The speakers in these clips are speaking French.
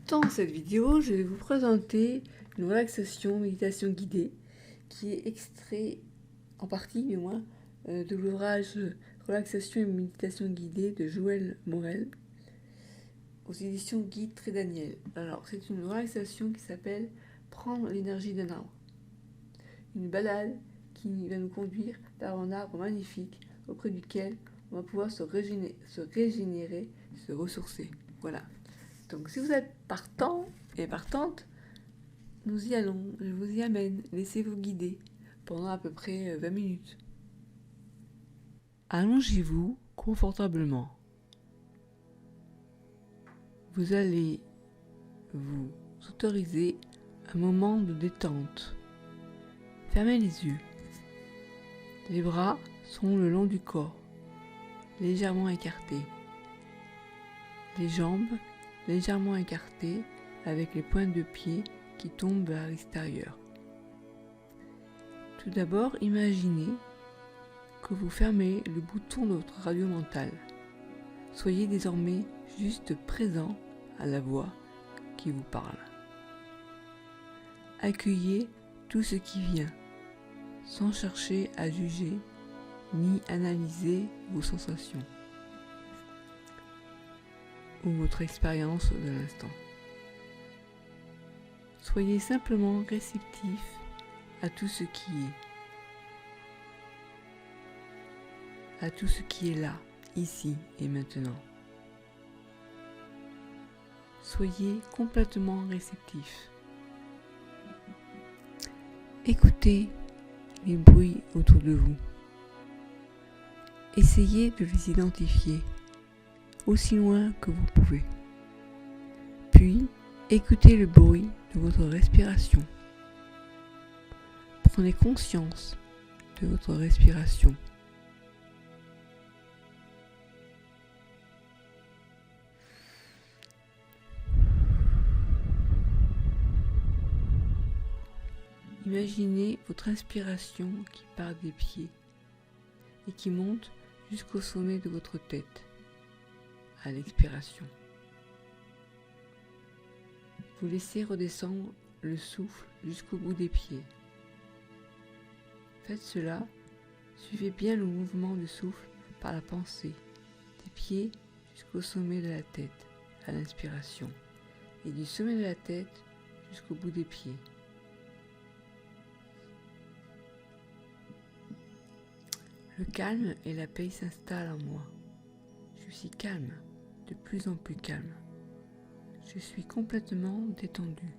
Dans cette vidéo, je vais vous présenter une relaxation méditation guidée qui est extrait en partie, du moins, de l'ouvrage Relaxation et méditation guidée de Joël Morel aux éditions Guy Trédaniel. Alors, c'est une relaxation qui s'appelle Prendre l'énergie d'un arbre. Une balade qui va nous conduire vers un arbre magnifique auprès duquel on va pouvoir se régénérer, se ressourcer. Voilà. Donc si vous êtes partant et partante, nous y allons, je vous y amène, laissez-vous guider pendant à peu près 20 minutes. Allongez-vous confortablement. Vous allez vous autoriser un moment de détente. Fermez les yeux. Les bras sont le long du corps, légèrement écartés. Les jambes légèrement écartées avec les pointes de pied qui tombent vers l'extérieur. Tout d'abord, imaginez que vous fermez le bouton de votre radio mentale. Soyez désormais juste présent à la voix qui vous parle. Accueillez tout ce qui vient, sans chercher à juger ni analyser vos sensations ou votre expérience de l'instant. Soyez simplement réceptif à tout ce qui est, à tout ce qui est là, ici et maintenant. Soyez complètement réceptif. Écoutez les bruits autour de vous. Essayez de les identifier aussi loin que vous pouvez. Puis, écoutez le bruit de votre respiration. Prenez conscience de votre respiration. Imaginez votre inspiration qui part des pieds et qui monte jusqu'au sommet de votre tête. À l'expiration. Vous laissez redescendre le souffle jusqu'au bout des pieds. Faites cela, suivez bien le mouvement du souffle par la pensée, des pieds jusqu'au sommet de la tête, à l'inspiration, et du sommet de la tête jusqu'au bout des pieds. Le calme et la paix s'installent en moi. Je suis calme, de plus en plus calme. Je suis complètement détendu.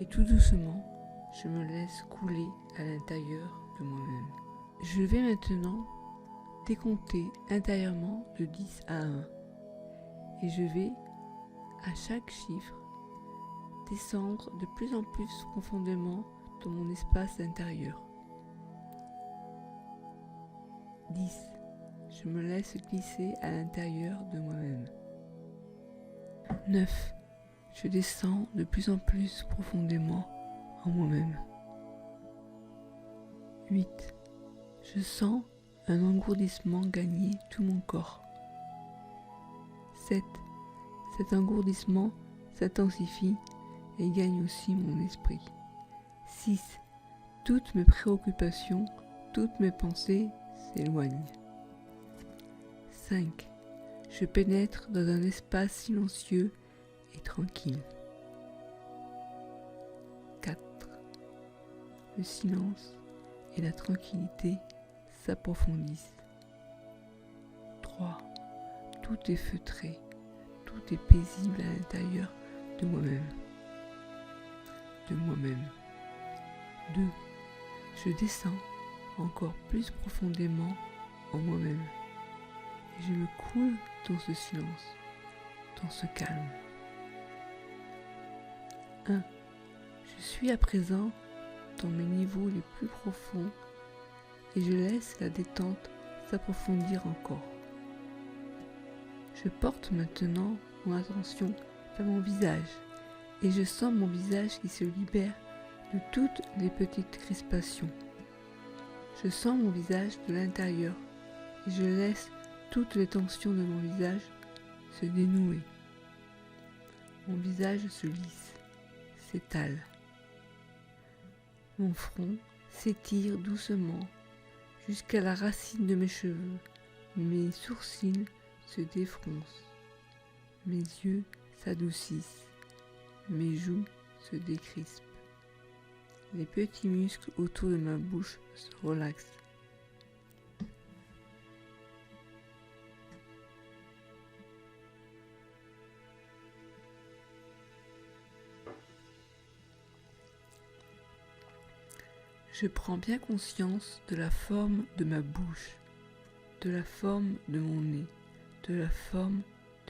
Et tout doucement, je me laisse couler à l'intérieur de moi-même. Je vais maintenant décompter intérieurement de 10 à 1. Et je vais, à chaque chiffre, descendre de plus en plus profondément dans mon espace intérieur. 10. Je me laisse glisser à l'intérieur de moi-même. 9. Je descends de plus en plus profondément en moi-même. 8. Je sens un engourdissement gagner tout mon corps. 7. Cet engourdissement s'intensifie et gagne aussi mon esprit. 6. Toutes mes préoccupations, toutes mes pensées s'éloignent. 5. Je pénètre dans un espace silencieux et tranquille. 4. Le silence et la tranquillité s'approfondissent. 3. Tout est feutré, tout est paisible à l'intérieur de moi-même. 2. Je descends encore plus profondément en moi-même. Et je me coule dans ce silence, dans ce calme. 1. Je suis à présent dans mes niveaux les plus profonds et je laisse la détente s'approfondir encore. Je porte maintenant mon attention vers mon visage et je sens mon visage qui se libère de toutes les petites crispations. Je sens mon visage de l'intérieur et je laisse toutes les tensions de mon visage se dénouer. Mon visage se lisse, s'étale. Mon front s'étire doucement jusqu'à la racine de mes cheveux. Mes sourcils se défroncent. Mes yeux s'adoucissent. Mes joues se décrispent. Les petits muscles autour de ma bouche se relaxent. Je prends bien conscience de la forme de ma bouche, de la forme de mon nez, de la forme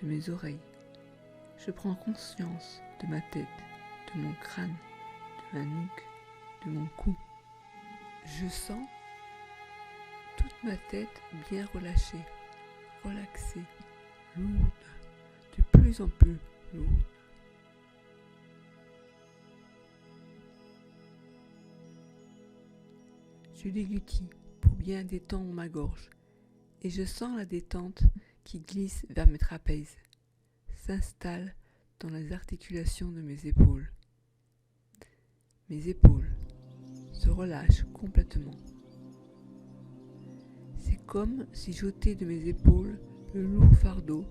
de mes oreilles. Je prends conscience de ma tête, de mon crâne, de ma nuque, de mon cou. Je sens toute ma tête bien relâchée, relaxée, lourde, de plus en plus lourde. Je déglutis pour bien détendre ma gorge et je sens la détente qui glisse vers mes trapèzes, s'installe dans les articulations de mes épaules. Mes épaules se relâchent complètement. C'est comme si j'ôtais de mes épaules le lourd fardeau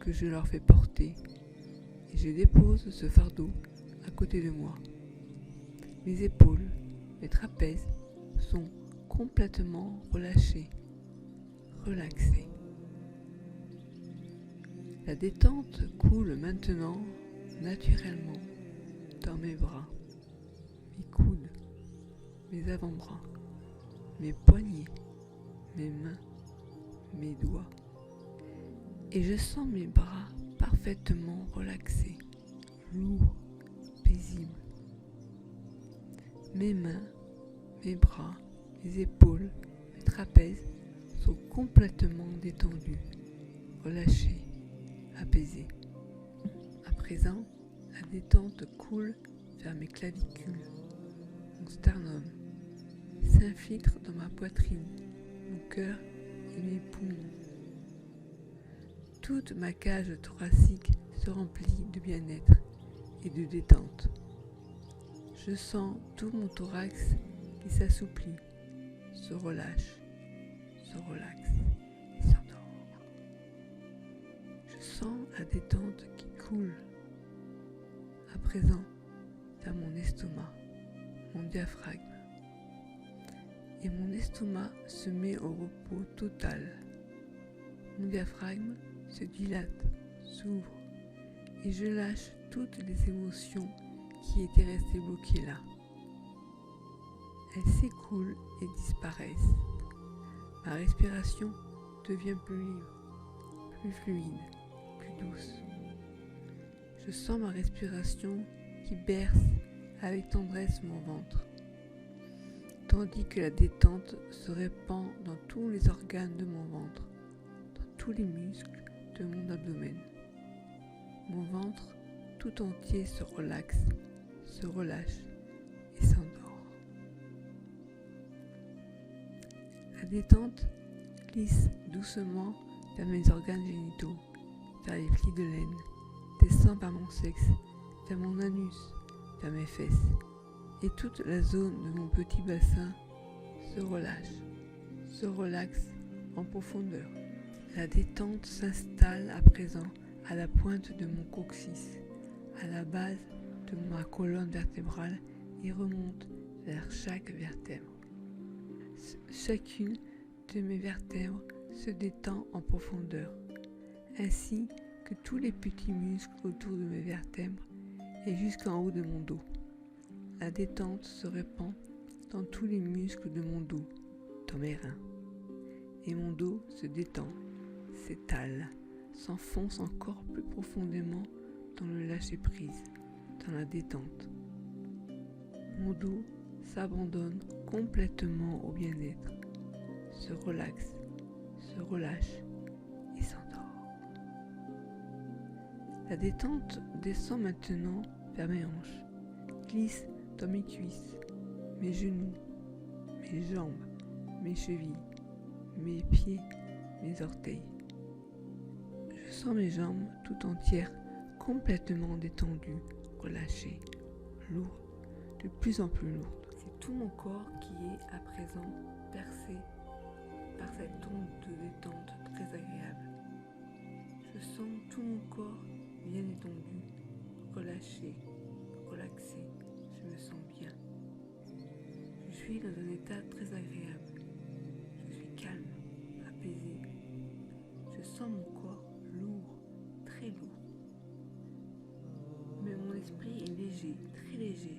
que je leur fais porter et je dépose ce fardeau à côté de moi. Mes épaules, mes trapèzes sont complètement relâchés, relaxés. La détente coule maintenant naturellement dans mes bras, mes coudes, mes avant-bras, mes poignets, mes mains, mes doigts. Et je sens mes bras parfaitement relaxés, lourds, paisibles. Mes mains, mes bras, mes épaules, mes trapèzes sont complètement détendus, relâchés, apaisés. À présent, la détente coule vers mes clavicules, mon sternum, s'infiltre dans ma poitrine, mon cœur et mes poumons. Toute ma cage thoracique se remplit de bien-être et de détente. Je sens tout mon thorax qui s'assouplit, se relâche, se relaxe et s'endort. Je sens la détente qui coule à présent vers mon estomac, mon diaphragme. Et mon estomac se met au repos total. Mon diaphragme se dilate, s'ouvre et je lâche toutes les émotions qui étaient restées bloquées là. Elles s'écoulent et disparaissent. Ma respiration devient plus libre, plus fluide, plus douce. Je sens ma respiration qui berce avec tendresse mon ventre, tandis que la détente se répand dans tous les organes de mon ventre, dans tous les muscles de mon abdomen. Mon ventre tout entier se relaxe, se relâche et s'endort. La détente glisse doucement vers mes organes génitaux, vers les plis de laine, descend par mon sexe, vers mon anus, vers mes fesses, et toute la zone de mon petit bassin se relâche, se relaxe en profondeur. La détente s'installe à présent à la pointe de mon coccyx, à la base de ma colonne vertébrale et remonte vers chaque vertèbre. Chacune de mes vertèbres se détend en profondeur, ainsi que tous les petits muscles autour de mes vertèbres et jusqu'en haut de mon dos. La détente se répand dans tous les muscles de mon dos, dans mes reins. Et mon dos se détend, s'étale, s'enfonce encore plus profondément dans le lâcher-prise, dans la détente. Mon dos s'abandonne complètement au bien-être, se relaxe, se relâche et s'endort. La détente descend maintenant vers mes hanches, glisse dans mes cuisses, mes genoux, mes jambes, mes chevilles, mes pieds, mes orteils. Je sens mes jambes tout entières complètement détendue, relâchée, lourde, de plus en plus lourde. C'est tout mon corps qui est à présent percé par cette onde de détente très agréable. Je sens tout mon corps bien étendu, relâché, relaxé. Je me sens bien. Je suis dans un état très agréable. Je suis calme, apaisé. Je sens mon corps lourd, très lourd. Mais mon esprit est léger, très léger,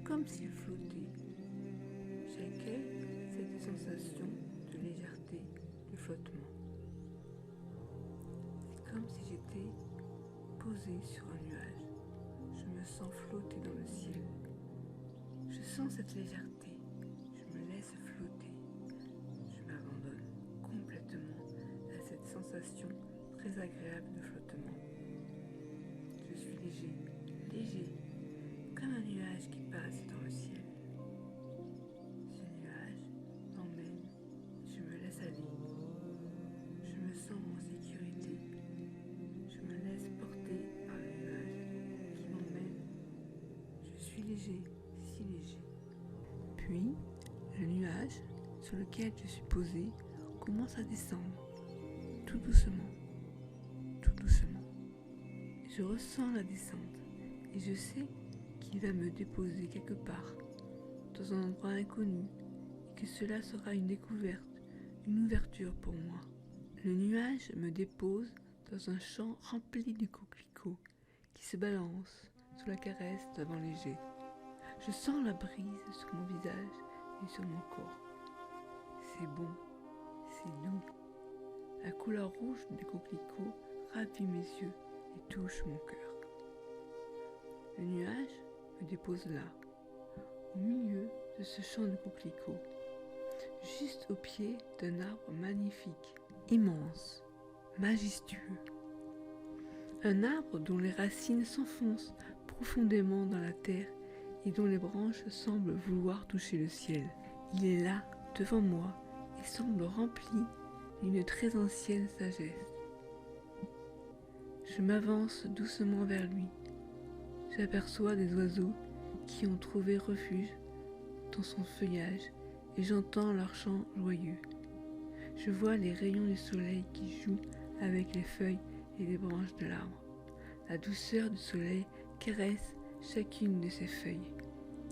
comme s'il flottait. J'accueille cette sensation de légèreté, de flottement. C'est comme si j'étais posée sur un nuage. Je me sens flotter dans le ciel. Je sens cette légèreté. Je me laisse flotter. Je m'abandonne complètement à cette sensation très agréable de flottement. Je suis léger, léger, comme un nuage qui passe dans le ciel. Ce nuage m'emmène, je me laisse aller. Je me sens en sécurité. Je me laisse porter par le nuage qui m'emmène. Je suis léger, si léger. Puis, le nuage sur lequel je suis posée commence à descendre, tout doucement, tout doucement. Je ressens la descente et je sais qu'il va me déposer quelque part, dans un endroit inconnu, et que cela sera une découverte, une ouverture pour moi. Le nuage me dépose dans un champ rempli de coquelicots qui se balancent sous la caresse d'un vent léger. Je sens la brise sur mon visage et sur mon corps. C'est bon, c'est doux. La couleur rouge des coquelicots ravit mes yeux et touche mon cœur. Le nuage me dépose là, au milieu de ce champ de coquelicots, juste au pied d'un arbre magnifique, immense, majestueux. Un arbre dont les racines s'enfoncent profondément dans la terre et dont les branches semblent vouloir toucher le ciel. Il est là, devant moi, et semble rempli d'une très ancienne sagesse. Je m'avance doucement vers lui. J'aperçois des oiseaux qui ont trouvé refuge dans son feuillage et j'entends leur chant joyeux. Je vois les rayons du soleil qui jouent avec les feuilles et les branches de l'arbre. La douceur du soleil caresse chacune de ses feuilles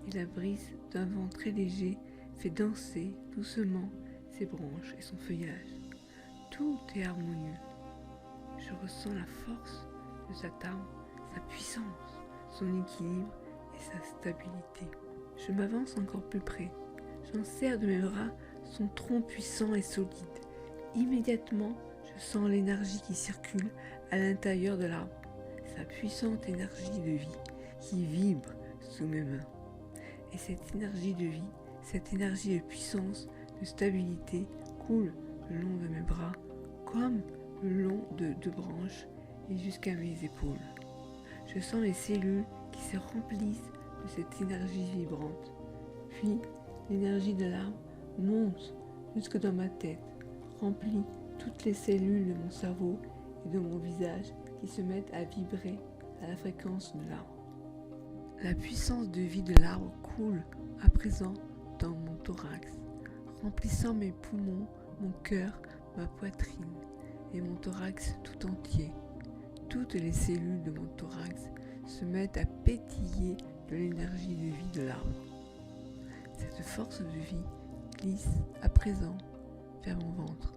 et la brise d'un vent très léger fait danser doucement ses branches et son feuillage. Tout est harmonieux. Je ressens la force de cet arbre, sa puissance, son équilibre et sa stabilité. Je m'avance encore plus près. J'en serre de mes bras son tronc puissant et solide. Immédiatement, je sens l'énergie qui circule à l'intérieur de l'arbre, sa puissante énergie de vie qui vibre sous mes mains. Et cette énergie de vie, cette énergie de puissance, de stabilité coule le long de mes bras comme le long de deux branches et jusqu'à mes épaules. Je sens les cellules qui se remplissent de cette énergie vibrante. Puis l'énergie de l'arbre monte jusque dans ma tête, remplit toutes les cellules de mon cerveau et de mon visage qui se mettent à vibrer à la fréquence de l'arbre. La puissance de vie de l'arbre coule à présent dans mon thorax, remplissant mes poumons, mon cœur, ma poitrine et mon thorax tout entier. Toutes les cellules de mon thorax se mettent à pétiller de l'énergie de vie de l'arbre. Cette force de vie glisse à présent vers mon ventre,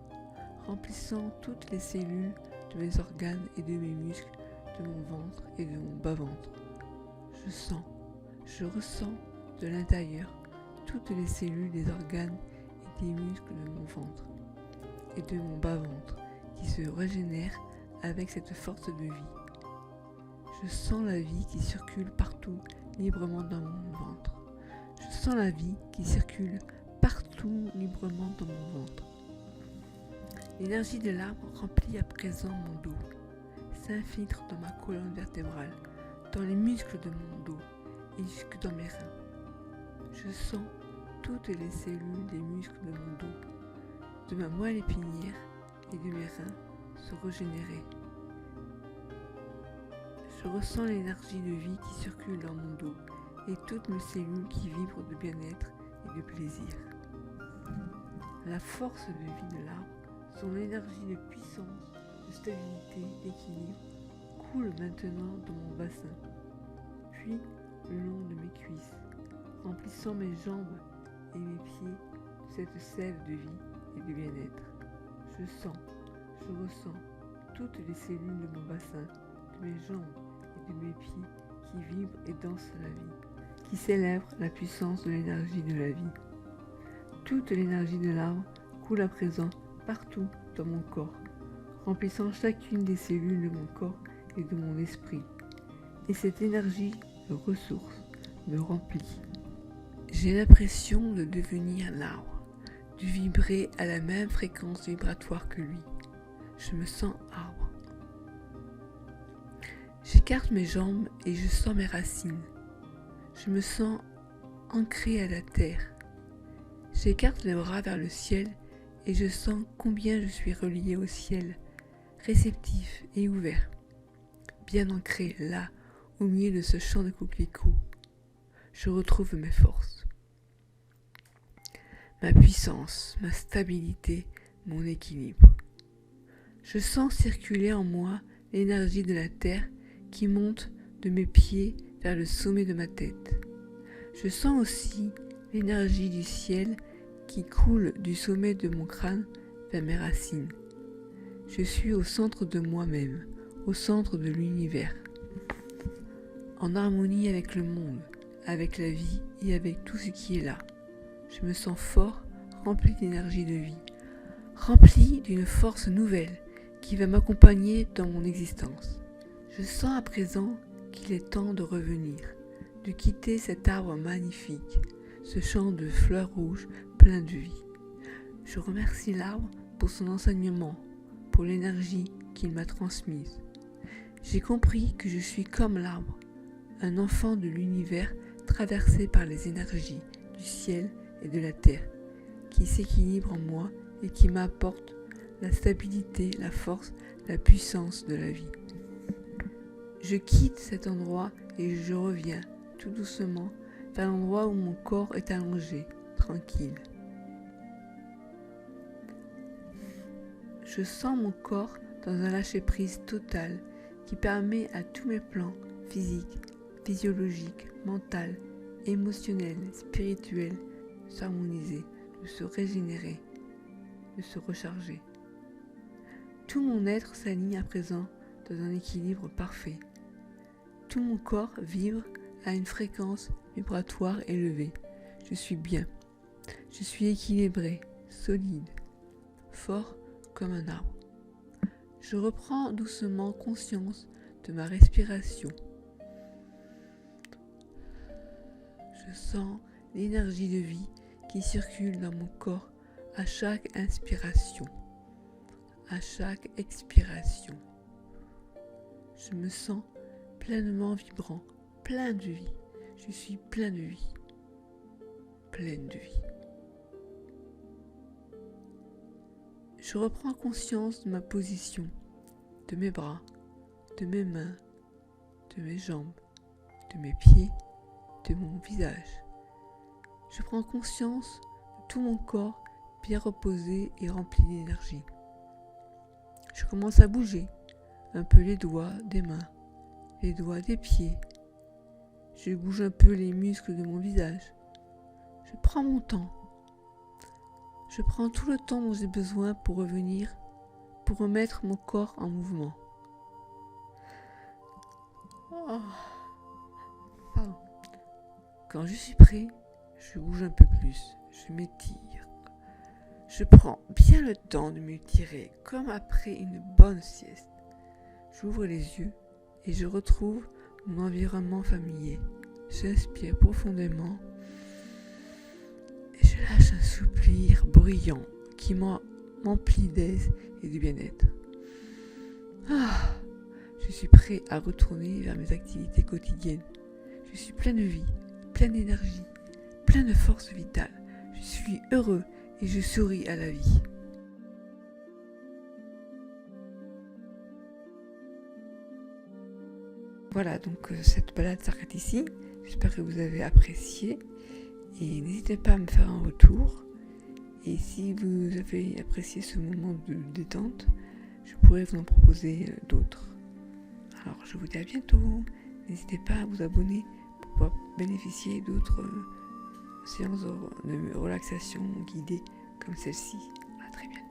remplissant toutes les cellules de mes organes et de mes muscles, de mon ventre et de mon bas-ventre. Je ressens de l'intérieur toutes les cellules des organes et des muscles de mon ventre et de mon bas-ventre qui se régénèrent avec cette force de vie. Je sens la vie qui circule partout librement dans mon ventre. Je sens la vie qui circule partout librement dans mon ventre. L'énergie de l'arbre remplit à présent mon dos, s'infiltre dans ma colonne vertébrale, dans les muscles de mon dos et jusque dans mes reins. Je sens toutes les cellules des muscles de mon dos, de ma moelle épinière et de mes reins se régénérer. Je Je ressens l'énergie de vie qui circule dans mon dos et toutes mes cellules qui vibrent de bien-être et de plaisir. La force de vie de l'arbre, son énergie de puissance, de stabilité, d'équilibre, coule maintenant dans mon bassin, puis le long de mes cuisses, remplissant mes jambes et mes pieds de cette sève de vie et de bien-être. Je sens, je ressens toutes les cellules de mon bassin, de mes jambes et de mes pieds qui vibrent et dansent la vie, qui célèbrent la puissance de l'énergie de la vie. Toute l'énergie de l'arbre coule à présent partout dans mon corps, remplissant chacune des cellules de mon corps et de mon esprit. Et cette énergie me ressource, me remplit. J'ai l'impression de devenir un arbre, de vibrer à la même fréquence vibratoire que lui. Je me sens arbre. J'écarte mes jambes et je sens mes racines. Je me sens ancré à la terre. J'écarte les bras vers le ciel et je sens combien je suis relié au ciel, réceptif et ouvert, bien ancré là, au milieu de ce champ de coquelicots. Je retrouve mes forces, ma puissance, ma stabilité, mon équilibre. Je sens circuler en moi l'énergie de la terre qui monte de mes pieds vers le sommet de ma tête. Je sens aussi l'énergie du ciel qui coule du sommet de mon crâne vers mes racines. Je suis au centre de moi-même, au centre de l'univers, en harmonie avec le monde, avec la vie et avec tout ce qui est là. Je me sens fort, rempli d'énergie de vie, rempli d'une force nouvelle qui va m'accompagner dans mon existence. Je sens à présent qu'il est temps de revenir, de quitter cet arbre magnifique, ce champ de fleurs rouges plein de vie. Je remercie l'arbre pour son enseignement, pour l'énergie qu'il m'a transmise. J'ai compris que je suis comme l'arbre, un enfant de l'univers traversé par les énergies du ciel et de la terre, qui s'équilibrent en moi et qui m'apportent la stabilité, la force, la puissance de la vie. Je quitte cet endroit et je reviens tout doucement vers l'endroit où mon corps est allongé, tranquille. Je sens mon corps dans un lâcher-prise total qui permet à tous mes plans physiques, physiologiques, mentaux, émotionnels, spirituels de s'harmoniser, de se régénérer, de se recharger. Tout mon être s'aligne à présent dans un équilibre parfait. Tout mon corps vibre à une fréquence vibratoire élevée. Je suis bien. Je suis équilibré, solide, fort comme un arbre. Je reprends doucement conscience de ma respiration. Je sens l'énergie de vie qui circule dans mon corps à chaque inspiration, à chaque expiration. Je me sens pleinement vibrant, plein de vie. Je suis plein de vie, pleine de vie. Je reprends conscience de ma position, de mes bras, de mes mains, de mes jambes, de mes pieds, de mon visage. Je prends conscience de tout mon corps bien reposé et rempli d'énergie. Je commence à bouger un peu les doigts des mains, les doigts des pieds. Je bouge un peu les muscles de mon visage. Je prends mon temps. Je prends tout le temps dont j'ai besoin pour revenir, pour remettre mon corps en mouvement. Pardon. Quand je suis prêt, je bouge un peu plus, je m'étire. Je prends bien le temps de m'étirer, comme après une bonne sieste. J'ouvre les yeux et je retrouve mon environnement familier. J'inspire profondément et je lâche un soupir bruyant qui m'emplit d'aise et de bien-être. Je suis prêt à retourner vers mes activités quotidiennes. Je suis plein de vie, plein d'énergie, plein de force vitale. Je suis heureux et je souris à la vie. Voilà, donc cette balade s'arrête ici. J'espère que vous avez apprécié. Et n'hésitez pas à me faire un retour. Et si vous avez apprécié ce moment de détente, je pourrais vous en proposer d'autres. Alors je vous dis à bientôt. N'hésitez pas à vous abonner pour pouvoir bénéficier d'autres séances de relaxation guidée comme celle-ci. À très bientôt.